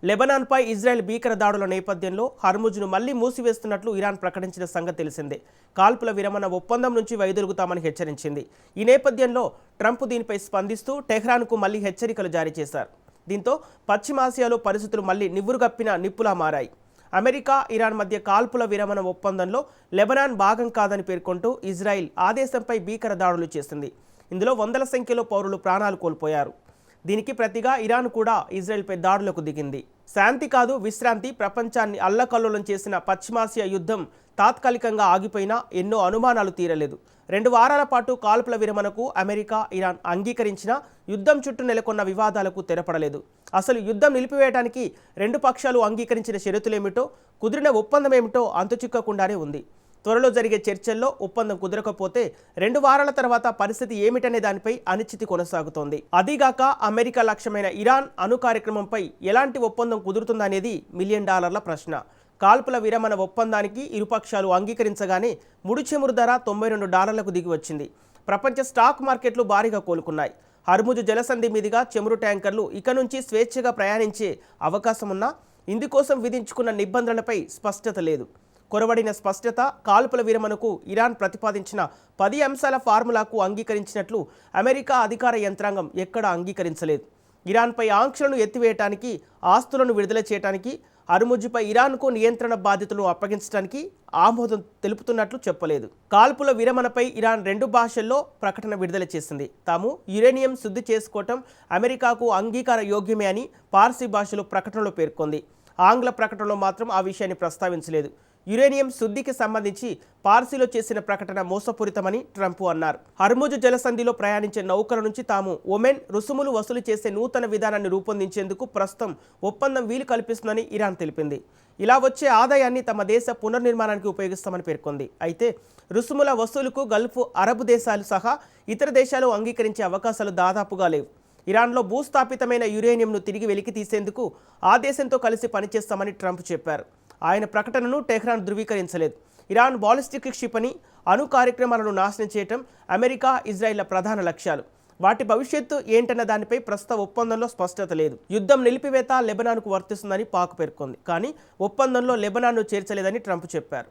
లెబనాన్పై Israel భీకర దాడుల నేపథ్యంలో హర్ముజ్ను మళ్లీ మూసివేస్తున్నట్లు ఇరాన్ ప్రకటించిన సంగతి తెలిసిందే. కాల్పుల విరమణ ఒప్పందం నుంచి వైదొలుగుతామని హెచ్చరించింది. ఈ నేపథ్యంలో ట్రంప్ దీనిపై స్పందిస్తూ టెహ్రాన్కు మళ్లీ హెచ్చరికలు జారీ చేశారు. దీంతో పశ్చిమాసియాలో పరిస్థితులు మళ్లీ నివ్వురుగప్పిన నిప్పులా మారాయి. అమెరికా, ఇరాన్ మధ్య కాల్పుల విరమణ ఒప్పందంలో లెబనాన్ భాగం కాదని పేర్కొంటూ ఇజ్రాయెల్ ఆ దేశంపై భీకర దాడులు చేసింది. ఇందులో వందల సంఖ్యలో పౌరులు ప్రాణాలు కోల్పోయారు. దీనికి ప్రతిగా ఇరాన్ కూడా ఇజ్రాయెల్పై దాడులకు దిగింది. శాంతి కాదు విశ్రాంతి, ప్రపంచాన్ని అల్లకల్లోలం చేసిన పశ్చిమాసియా యుద్ధం తాత్కాలికంగా ఆగిపోయినా ఎన్నో అనుమానాలు తీరలేదు. 2 వారాల పాటు కాల్పుల విరమణకు అమెరికా, ఇరాన్ అంగీకరించినా యుద్ధం చుట్టూ నెలకొన్న వివాదాలకు తెరపడలేదు. అసలు యుద్ధం నిలిపివేయడానికి 2 పక్షాలు అంగీకరించిన షరతులేమిటో, కుదిరిన ఒప్పందం ఏమిటో అంతుచిక్కకుండానే ఉంది. త్వరలో జరిగే చర్చల్లో ఒప్పందం కుదరకపోతే 2 వారాల తర్వాత పరిస్థితి ఏమిటనే దానిపై అనిశ్చితి కొనసాగుతోంది. అదీగాక అమెరికా లక్ష్యమైన ఇరాన్ అణు కార్యక్రమంపై ఎలాంటి ఒప్పందం కుదురుతుందనేది $1 మిలియన్ ప్రశ్న. కాల్పుల విరమణ ఒప్పందానికి ఇరుపక్షాలు అంగీకరించగానే ముడి చమురు ధర $92కు దిగి వచ్చింది. ప్రపంచ స్టాక్ మార్కెట్లు భారీగా కోలుకున్నాయి. హర్ముజ్ జలసంధి మీదుగా చమురు ట్యాంకర్లు ఇక నుంచి స్వేచ్ఛగా ప్రయాణించే అవకాశం ఉన్నా ఇందుకోసం విధించుకున్న నిబంధనలపై స్పష్టత లేదు. కొరవడిన స్పష్టత, కాల్పుల విరమణకు ఇరాన్ ప్రతిపాదించిన 10 అంశాల ఫార్ములాకు అంగీకరించినట్లు అమెరికా అధికార యంత్రాంగం ఎక్కడా అంగీకరించలేదు. ఇరాన్పై ఆంక్షలను ఎత్తివేయటానికి, ఆస్తులను విడుదల చేయడానికి, హర్ముజ్పై ఇరాన్కు నియంత్రణ బాధ్యతలను అప్పగించడానికి ఆమోదం తెలుపుతున్నట్లు చెప్పలేదు. కాల్పుల విరమణపై ఇరాన్ 2 భాషల్లో ప్రకటన విడుదల చేసింది. తాము యురేనియం శుద్ధి చేసుకోవటం అమెరికాకు అంగీకార యోగ్యమే అని పార్సీ భాషలో ప్రకటనలో పేర్కొంది. ఆంగ్ల ప్రకటనలో మాత్రం ఆ విషయాన్ని ప్రస్తావించలేదు. యురేనియం శుద్ధికి సంబంధించి పార్సీలో చేసిన ప్రకటన మోసపూరితమని ట్రంప్ అన్నారు. హర్ముజ్ జలసంధిలో ప్రయాణించే నౌకల నుంచి తాము ఒమెన్ రుసుములు వసూలు చేసే నూతన విధానాన్ని రూపొందించేందుకు ప్రస్తుతం ఒప్పందం వీలు కల్పిస్తుందని ఇరాన్ తెలిపింది. ఇలా వచ్చే ఆదాయాన్ని తమ దేశ పునర్నిర్మాణానికి ఉపయోగిస్తామని పేర్కొంది. అయితే రుసుముల వసూలుకు గల్ఫ్ అరబ్ దేశాలు సహా ఇతర దేశాలు అంగీకరించే అవకాశాలు దాదాపుగా లేవు. ఇరాన్లో భూస్థాపితమైన యురేనియంను తిరిగి వెలికి తీసేందుకు ఆ దేశంతో కలిసి పనిచేస్తామని ట్రంప్ చెప్పారు. ఆయన ప్రకటనను టెహ్రాన్ ధృవీకరించలేదు. ఇరాన్ బాలిస్టిక్ క్షిపణి, అణు కార్యక్రమాలను నాశనం చేయటం అమెరికా, ఇజ్రాయెల్ల ప్రధాన లక్ష్యాలు. వాటి భవిష్యత్తు ఏంటన్న దానిపై ప్రస్తుత ఒప్పందంలో స్పష్టత లేదు. యుద్ధం నిలిపివేత లెబనాన్కు వర్తిస్తుందని పాక్ పేర్కొంది. కానీ ఒప్పందంలో లెబనాన్ను చేర్చలేదని ట్రంప్ చెప్పారు.